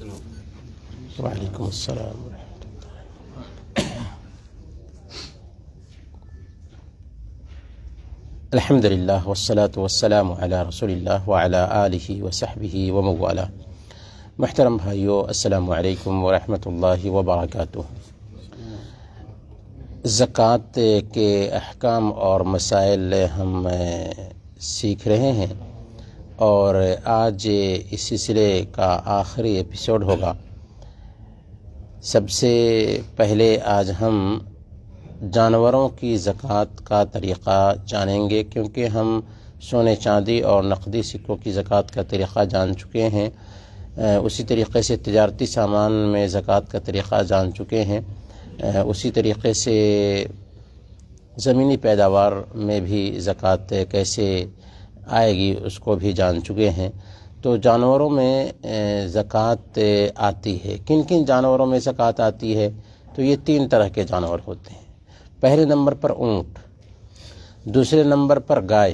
وعلیکم السلام ورحمۃ اللہ۔ الحمد للہ والصلاة والسلام علی رسول اللہ وعلی آلہ وصحبہ ومن والہ۔ محترم بھائیو، السلام علیکم ورحمۃ اللہ وبرکاتہ۔ زکوٰۃ کے احکام اور مسائل ہم سیکھ رہے ہیں، اور آج اس سلسلے کا آخری ایپیسوڈ ہوگا۔ سب سے پہلے آج ہم جانوروں کی زکوٰۃ کا طریقہ جانیں گے، کیونکہ ہم سونے چاندی اور نقدی سکوں کی زکوٰۃ کا طریقہ جان چکے ہیں، اسی طریقے سے تجارتی سامان میں زکوٰۃ کا طریقہ جان چکے ہیں، اسی طریقے سے زمینی پیداوار میں بھی زکوٰۃ کیسے آئے گی اس کو بھی جان چکے ہیں۔ تو جانوروں میں زکوٰۃ آتی ہے۔ کن کن جانوروں میں زکوٰۃ آتی ہے؟ تو یہ 3 طرح کے جانور ہوتے ہیں۔ پہلے نمبر پر اونٹ، دوسرے نمبر پر گائے،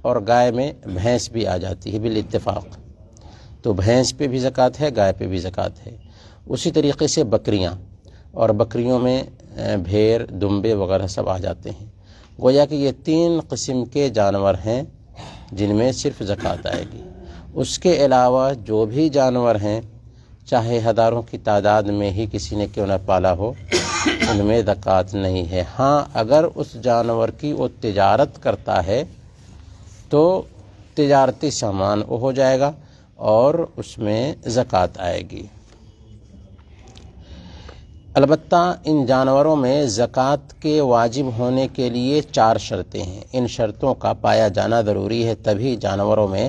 اور گائے میں بھینس بھی آ جاتی ہے بالاتفاق۔ تو بھینس پہ بھی زکوٰۃ ہے، گائے پہ بھی زکوٰۃ ہے۔ اسی طریقے سے بکریاں، اور بکریوں میں بھیڑ، دمبے وغیرہ سب آ جاتے ہیں۔ گویا کہ یہ 3 قسم کے جانور ہیں جن میں صرف زکوٰۃ آئے گی۔ اس کے علاوہ جو بھی جانور ہیں، چاہے ہزاروں کی تعداد میں ہی کسی نے کیوں نہ پالا ہو، ان میں زکوٰۃ نہیں ہے۔ ہاں، اگر اس جانور کی وہ تجارت کرتا ہے تو تجارتی سامان وہ ہو جائے گا اور اس میں زکوٰۃ آئے گی۔ البتہ ان جانوروں میں زکوٰۃ کے واجب ہونے کے لیے 4 شرطیں ہیں۔ ان شرطوں کا پایا جانا ضروری ہے، تبھی جانوروں میں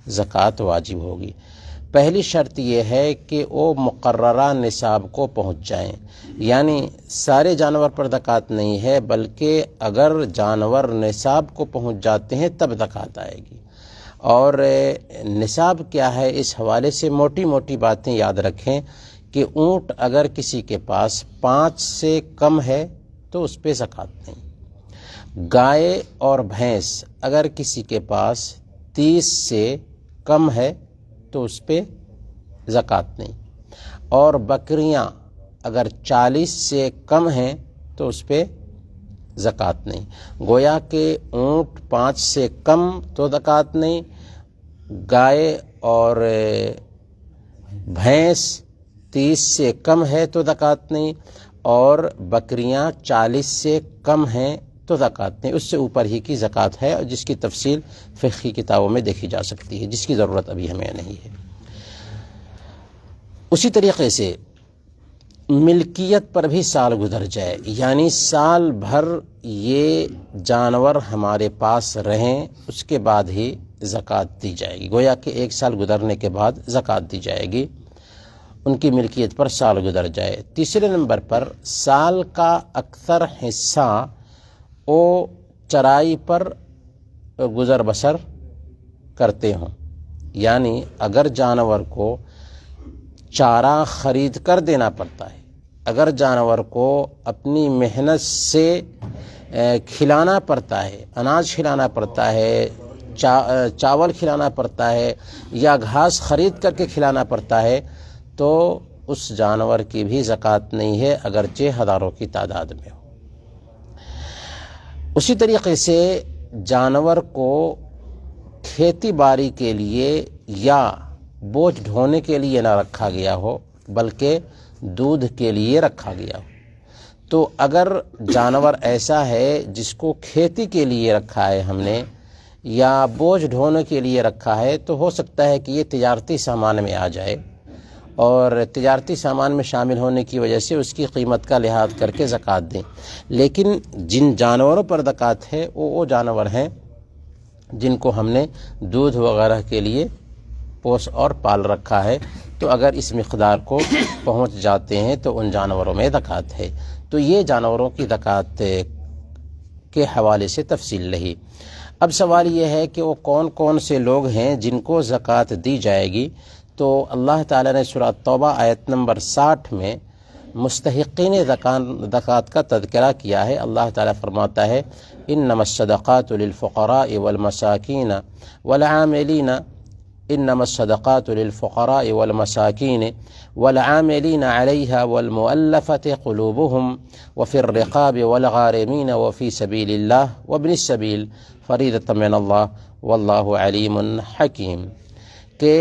زکوٰۃ واجب ہوگی۔ پہلی شرط یہ ہے کہ وہ مقررہ نصاب کو پہنچ جائیں، یعنی سارے جانور پر زکوٰۃ نہیں ہے، بلکہ اگر جانور نصاب کو پہنچ جاتے ہیں تب زکوٰۃ آئے گی۔ اور نصاب کیا ہے، اس حوالے سے موٹی موٹی باتیں یاد رکھیں کہ اونٹ اگر کسی کے پاس 5 سے کم ہے تو اس پہ زکوٰۃ نہیں۔ گائے اور بھینس اگر کسی کے پاس 30 سے کم ہے تو اس پہ زکوٰۃ نہیں، اور بکریاں اگر 40 سے کم ہیں تو اس پہ زکوٰۃ نہیں۔ گویا کہ اونٹ 5 سے کم تو زکوٰۃ نہیں، گائے اور بھینس 30 سے کم ہے تو زکوٰۃ نہیں، اور بکریاں 40 سے کم ہیں تو زکوٰۃ نہیں۔ اس سے اوپر ہی کی زکوٰۃ ہے، اور جس کی تفصیل فقہی کتابوں میں دیکھی جا سکتی ہے، جس کی ضرورت ابھی ہمیں نہیں ہے۔ اسی طریقے سے ملکیت پر بھی سال گزر جائے، یعنی سال بھر یہ جانور ہمارے پاس رہیں، اس کے بعد ہی زکوٰۃ دی جائے گی۔ گویا کہ 1 سال گزرنے کے بعد زکوٰۃ دی جائے گی، ان کی ملکیت پر سال گزر جائے۔ تیسرے نمبر پر سال کا اکثر حصہ وہ چرائی پر گزر بسر کرتے ہوں، یعنی اگر جانور کو چارہ خرید کر دینا پڑتا ہے، اگر جانور کو اپنی محنت سے کھلانا پڑتا ہے، اناج کھلانا پڑتا ہے، چاول کھلانا پڑتا ہے، یا گھاس خرید کر کے کھلانا پڑتا ہے، تو اس جانور کی بھی زکوٰۃ نہیں ہے، اگرچہ ہزاروں کی تعداد میں ہو۔ اسی طریقے سے جانور کو کھیتی باڑی کے لیے یا بوجھ ڈھونے کے لیے نہ رکھا گیا ہو، بلکہ دودھ کے لیے رکھا گیا ہو، تو اگر جانور ایسا ہے جس کو کھیتی کے لیے رکھا ہے ہم نے، یا بوجھ ڈھونے کے لیے رکھا ہے، تو ہو سکتا ہے کہ یہ تجارتی سامان میں آ جائے، اور تجارتی سامان میں شامل ہونے کی وجہ سے اس کی قیمت کا لحاظ کر کے زکوٰۃ دیں۔ لیکن جن جانوروں پر زکوٰۃ ہے وہ جانور ہیں جن کو ہم نے دودھ وغیرہ کے لیے پوس اور پال رکھا ہے، تو اگر اس مقدار کو پہنچ جاتے ہیں تو ان جانوروں میں زکوٰۃ ہے۔ تو یہ جانوروں کی زکوٰۃ کے حوالے سے تفصیل رہی۔ اب سوال یہ ہے کہ وہ کون کون سے لوگ ہیں جن کو زکوٰۃ دی جائے گی؟ تو اللہ تعالیٰ نے سورہ توبہ آیت نمبر 60 میں مستحقین زکوٰۃ کا تذکرہ کیا ہے۔ اللہ تعالیٰ فرماتا ہے انما الصدقات للفقراء والمساکین والعاملین انما الصدقات للفقراء والمساکین والعاملین علیہا والمؤلفۃ قلوبهم وفی الرقاب والغارمین وفی سبیل اللہ وابن السبیل فریضۃ من اللہ واللہ علیم حکیم، کہ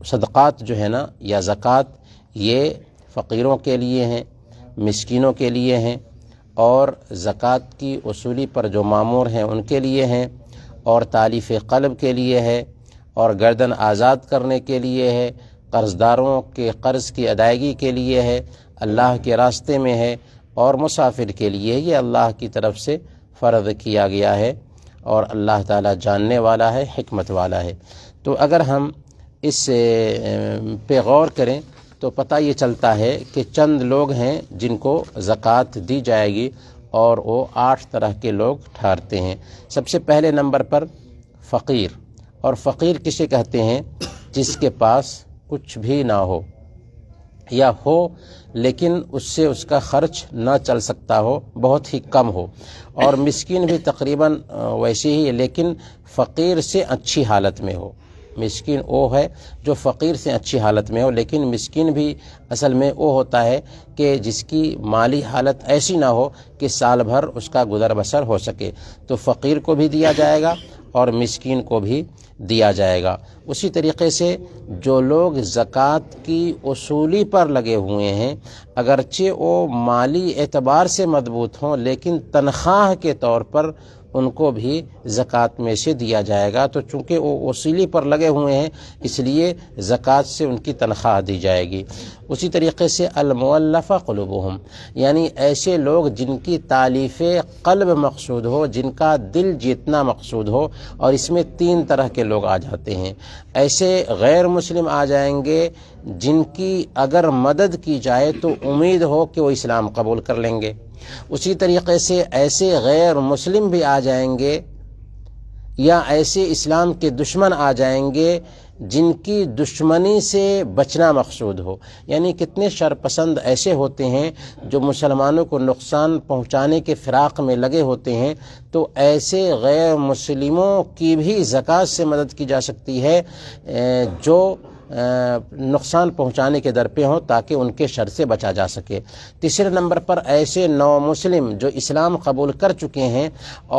صدقات جو ہے نا یا زکوٰۃ یہ فقیروں کے لیے ہیں، مسکینوں کے لیے ہیں، اور زکوٰۃ کی وصولی پر جو مامور ہیں ان کے لیے ہیں، اور تالیف قلب کے لیے ہے، اور گردن آزاد کرنے کے لیے ہے، قرض داروں کے قرض کی ادائیگی کے لیے ہے، اللہ کے راستے میں ہے، اور مسافر کے لیے یہ اللہ کی طرف سے فرض کیا گیا ہے، اور اللہ تعالیٰ جاننے والا ہے، حکمت والا ہے۔ تو اگر ہم اس پہ غور کریں تو پتہ یہ چلتا ہے کہ چند لوگ ہیں جن کو زکوٰۃ دی جائے گی، اور وہ 8 طرح کے لوگ ٹھہرتے ہیں۔ سب سے پہلے نمبر پر فقیر، اور فقیر کسے کہتے ہیں؟ جس کے پاس کچھ بھی نہ ہو، یا ہو لیکن اس سے اس کا خرچ نہ چل سکتا ہو، بہت ہی کم ہو، اور مسکین بھی تقریباً ویسے ہی، لیکن فقیر سے اچھی حالت میں ہو۔ مسکین وہ ہے جو فقیر سے اچھی حالت میں ہو، لیکن مسکین بھی اصل میں وہ ہوتا ہے کہ جس کی مالی حالت ایسی نہ ہو کہ سال بھر اس کا گزر بسر ہو سکے، تو فقیر کو بھی دیا جائے گا اور مسکین کو بھی دیا جائے گا۔ اسی طریقے سے جو لوگ زکوٰۃ کی وصولی پر لگے ہوئے ہیں، اگرچہ وہ مالی اعتبار سے مضبوط ہوں، لیکن تنخواہ کے طور پر ان کو بھی زکوٰۃ میں سے دیا جائے گا۔ تو چونکہ وہ وصولی پر لگے ہوئے ہیں، اس لیے زکوٰۃ سے ان کی تنخواہ دی جائے گی۔ اسی طریقے سے المؤلفہ قلوبہم، یعنی ایسے لوگ جن کی تالیف قلب مقصود ہو، جن کا دل جیتنا مقصود ہو، اور اس میں 3 طرح کے لوگ آ جاتے ہیں۔ ایسے غیر مسلم آ جائیں گے جن کی اگر مدد کی جائے تو امید ہو کہ وہ اسلام قبول کر لیں گے۔ اسی طریقے سے ایسے غیر مسلم بھی آ جائیں گے، یا ایسے اسلام کے دشمن آ جائیں گے جن کی دشمنی سے بچنا مقصود ہو۔ یعنی کتنے شرپسند ایسے ہوتے ہیں جو مسلمانوں کو نقصان پہنچانے کے فراق میں لگے ہوتے ہیں، تو ایسے غیر مسلموں کی بھی زکوٰۃ سے مدد کی جا سکتی ہے جو نقصان پہنچانے کے در پہ ہوں، تاکہ ان کے شر سے بچا جا سکے۔ تیسرے نمبر پر ایسے نو مسلم جو اسلام قبول کر چکے ہیں،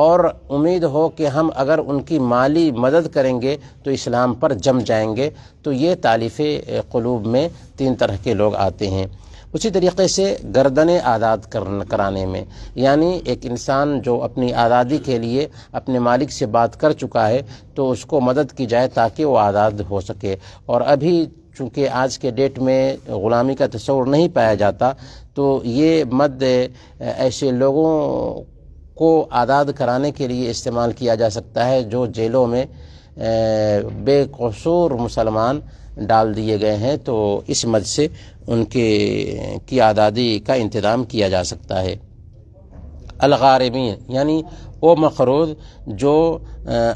اور امید ہو کہ ہم اگر ان کی مالی مدد کریں گے تو اسلام پر جم جائیں گے، تو یہ تالیف قلوب میں 3 طرح کے لوگ آتے ہیں۔ اسی طریقے سے گردنیں آزاد کرانے میں، یعنی ایک انسان جو اپنی آزادی کے لیے اپنے مالک سے بات کر چکا ہے تو اس کو مدد کی جائے تاکہ وہ آزاد ہو سکے۔ اور ابھی چونکہ آج کے ڈیٹ میں غلامی کا تصور نہیں پایا جاتا، تو یہ مد ایسے لوگوں کو آزاد کرانے کے لیے استعمال کیا جا سکتا ہے جو جیلوں میں بے قصور مسلمان ڈال دیے گئے ہیں، تو اس مد سے ان کی آزادی کا انتظام کیا جا سکتا ہے۔ الغارمین، یعنی وہ مقروض جو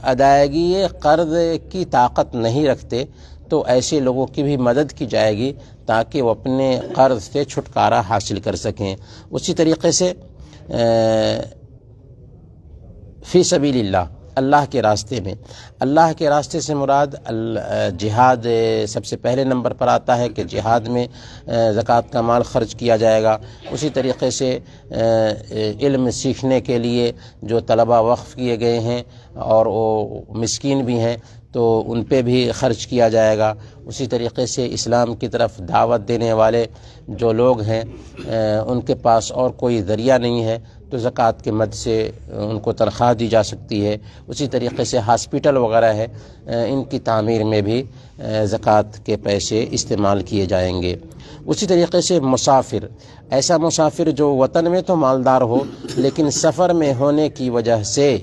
ادائیگی قرض کی طاقت نہیں رکھتے، تو ایسے لوگوں کی بھی مدد کی جائے گی تاکہ وہ اپنے قرض سے چھٹکارا حاصل کر سکیں۔ اسی طریقے سے فی سبیل اللہ، اللہ کے راستے میں، اللہ کے راستے سے مراد جہاد سب سے پہلے نمبر پر آتا ہے کہ جہاد میں زکوٰۃ کا مال خرچ کیا جائے گا۔ اسی طریقے سے علم سیکھنے کے لیے جو طلباء وقف کیے گئے ہیں اور وہ مسکین بھی ہیں تو ان پہ بھی خرچ کیا جائے گا۔ اسی طریقے سے اسلام کی طرف دعوت دینے والے جو لوگ ہیں ان کے پاس اور کوئی ذریعہ نہیں ہے تو زکوٰۃ کے مد سے ان کو تنخواہ دی جا سکتی ہے۔ اسی طریقے سے ہاسپٹل وغیرہ ہے، ان کی تعمیر میں بھی زکوٰۃ کے پیسے استعمال کیے جائیں گے۔ اسی طریقے سے مسافر، ایسا مسافر جو وطن میں تو مالدار ہو لیکن سفر میں ہونے کی وجہ سے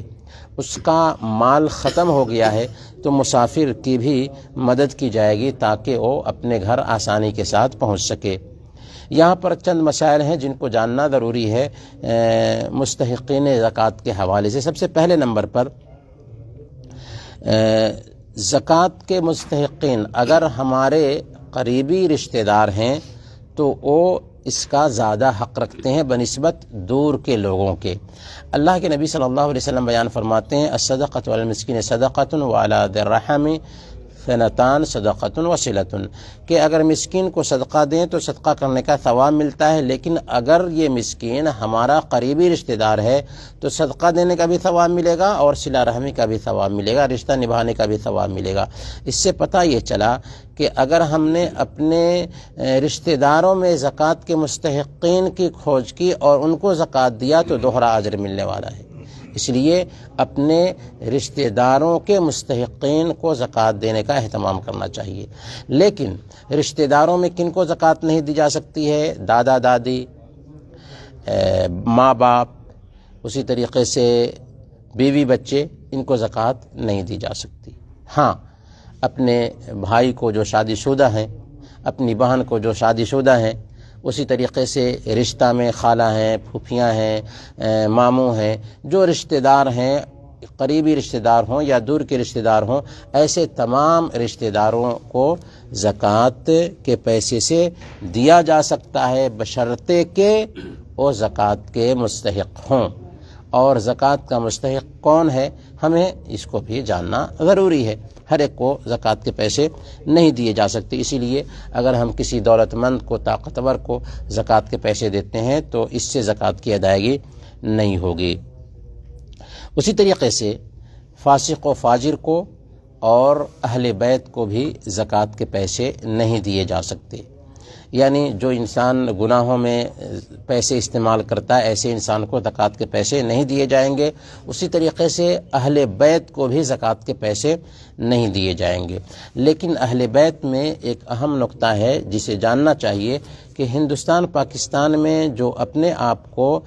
اس کا مال ختم ہو گیا ہے، تو مسافر کی بھی مدد کی جائے گی تاکہ وہ اپنے گھر آسانی کے ساتھ پہنچ سکے۔ یہاں پر چند مسائل ہیں جن کو جاننا ضروری ہے مستحقین زکوٰۃ کے حوالے سے۔ سب سے پہلے نمبر پر زکوٰۃ کے مستحقین اگر ہمارے قریبی رشتہ دار ہیں تو وہ اس کا زیادہ حق رکھتے ہیں بنسبت دور کے لوگوں کے۔ اللہ کے نبی صلی اللہ علیہ وسلم بیان فرماتے ہیں الصدقۃ علی المسکین صدقۃ وعلی ذی الرحم ثنتان صدقۃ وصلۃ، کہ اگر مسکین کو صدقہ دیں تو صدقہ کرنے کا ثواب ملتا ہے، لیکن اگر یہ مسکین ہمارا قریبی رشتہ دار ہے تو صدقہ دینے کا بھی ثواب ملے گا اور صلہ رحمی کا بھی ثواب ملے گا، رشتہ نبھانے کا بھی ثواب ملے گا۔ اس سے پتہ یہ چلا کہ اگر ہم نے اپنے رشتہ داروں میں زکوٰۃ کے مستحقین کی کھوج کی اور ان کو زکوٰۃ دیا تو دوہرا اجر ملنے والا ہے۔ اس لیے اپنے رشتہ داروں کے مستحقین کو زکوٰۃ دینے کا اہتمام کرنا چاہیے۔ لیکن رشتہ داروں میں کن کو زکوٰۃ نہیں دی جا سکتی ہے؟ دادا دادی، ماں باپ، اسی طریقے سے بیوی بچے، ان کو زکوٰۃ نہیں دی جا سکتی۔ ہاں، اپنے بھائی کو جو شادی شدہ ہیں، اپنی بہن کو جو شادی شدہ ہیں، اسی طریقے سے رشتہ میں خالہ ہیں، پھوپھیاں ہیں، ماموں ہیں، جو رشتہ دار ہیں، قریبی رشتہ دار ہوں یا دور کے رشتہ دار ہوں، ایسے تمام رشتہ داروں کو زکوٰۃ کے پیسے سے دیا جا سکتا ہے بشرطے کہ وہ زکوٰۃ کے مستحق ہوں۔ اور زکوٰۃ کا مستحق کون ہے ہمیں اس کو بھی جاننا ضروری ہے۔ ہر ایک کو زکوٰۃ کے پیسے نہیں دیے جا سکتے، اسی لیے اگر ہم کسی دولت مند کو، طاقتور کو زکوٰۃ کے پیسے دیتے ہیں تو اس سے زکوٰۃ کی ادائیگی نہیں ہوگی۔ اسی طریقے سے فاسق و فاجر کو اور اہل بیت کو بھی زکوٰۃ کے پیسے نہیں دیے جا سکتے، یعنی جو انسان گناہوں میں پیسے استعمال کرتا ہے ایسے انسان کو زکوٰۃ کے پیسے نہیں دیے جائیں گے۔ اسی طریقے سے اہل بیت کو بھی زکوٰۃ کے پیسے نہیں دیے جائیں گے۔ لیکن اہل بیت میں ایک اہم نقطہ ہے جسے جاننا چاہیے کہ ہندوستان پاکستان میں جو اپنے آپ کو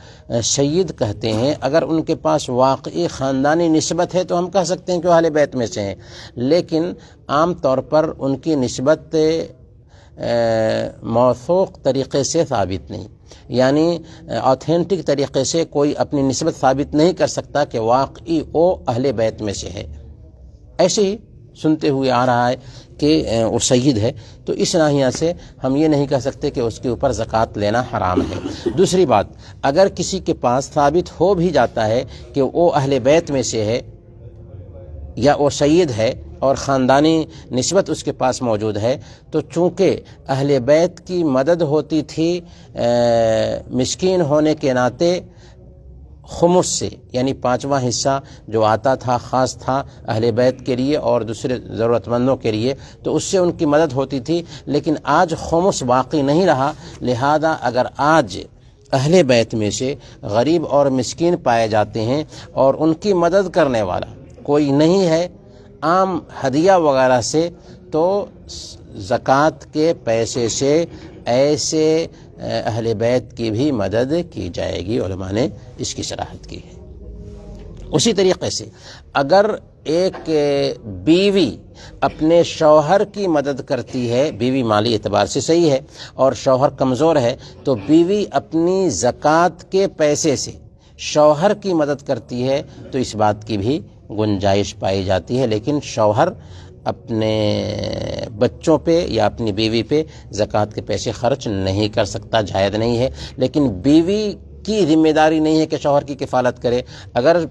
سید کہتے ہیں، اگر ان کے پاس واقعی خاندانی نسبت ہے تو ہم کہہ سکتے ہیں کہ وہ اہل بیت میں سے ہیں، لیکن عام طور پر ان کی نسبت موثوق طریقے سے ثابت نہیں، یعنی آتھینٹک طریقے سے کوئی اپنی نسبت ثابت نہیں کر سکتا کہ واقعی وہ اہل بیت میں سے ہے۔ ایسے ہی سنتے ہوئے آ رہا ہے کہ وہ سید ہے، تو اس ناحیہ سے ہم یہ نہیں کہہ سکتے کہ اس کے اوپر زکوٰۃ لینا حرام ہے۔ دوسری بات، اگر کسی کے پاس ثابت ہو بھی جاتا ہے کہ وہ اہل بیت میں سے ہے یا وہ سید ہے اور خاندانی نسبت اس کے پاس موجود ہے، تو چونکہ اہل بیت کی مدد ہوتی تھی مسکین ہونے کے ناطے خمس سے، یعنی 5واں حصہ جو آتا تھا خاص تھا اہل بیت کے لیے اور دوسرے ضرورت مندوں کے لیے، تو اس سے ان کی مدد ہوتی تھی، لیکن آج خمس باقی نہیں رہا۔ لہذا اگر آج اہل بیت میں سے غریب اور مسکین پائے جاتے ہیں اور ان کی مدد کرنے والا کوئی نہیں ہے عام ہدیہ وغیرہ سے، تو زکوٰۃ کے پیسے سے ایسے اہل بیت کی بھی مدد کی جائے گی۔ علماء نے اس کی صراحت کی ہے۔ اسی طریقے سے اگر ایک بیوی اپنے شوہر کی مدد کرتی ہے، بیوی مالی اعتبار سے صحیح ہے اور شوہر کمزور ہے، تو بیوی اپنی زکوٰۃ کے پیسے سے شوہر کی مدد کرتی ہے تو اس بات کی بھی گنجائش پائی جاتی ہے، لیکن شوہر اپنے بچوں پہ یا اپنی بیوی پہ زکوٰۃ کے پیسے خرچ نہیں کر سکتا، جائز نہیں ہے۔ لیکن بیوی کی ذمہ داری نہیں ہے کہ شوہر کی کفالت کرے۔ اگر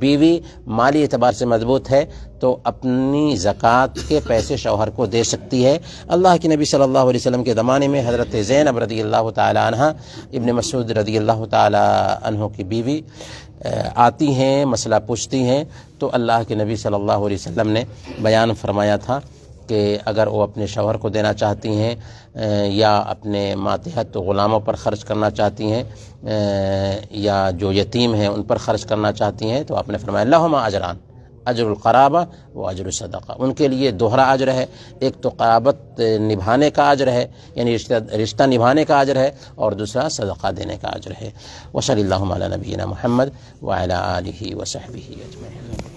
بیوی مالی اعتبار سے مضبوط ہے تو اپنی زکوٰۃ کے پیسے شوہر کو دے سکتی ہے۔ اللہ کے نبی صلی اللہ علیہ وسلم کے زمانے میں حضرت زینب رضی اللہ تعالی عنہ، ابن مسعود رضی اللہ تعالی عنہ کی بیوی آتی ہیں، مسئلہ پوچھتی ہیں، تو اللہ کے نبی صلی اللہ علیہ وسلم نے بیان فرمایا تھا کہ اگر وہ اپنے شوہر کو دینا چاہتی ہیں یا اپنے ماتحت غلاموں پر خرچ کرنا چاہتی ہیں یا جو یتیم ہیں ان پر خرچ کرنا چاہتی ہیں، تو آپ نے فرمایا لہما اجران، اجر القرابہ و اجر الصدقہ، ان کے لیے دوہرا اجر ہے، ایک تو قرابت نبھانے کا اجر ہے، یعنی رشتہ نبھانے کا اجر ہے، اور دوسرا صدقہ دینے کا اجر ہے۔ وصلی اللہ علی نبینا محمد وعلی آلہ وصحبہ اجمعین۔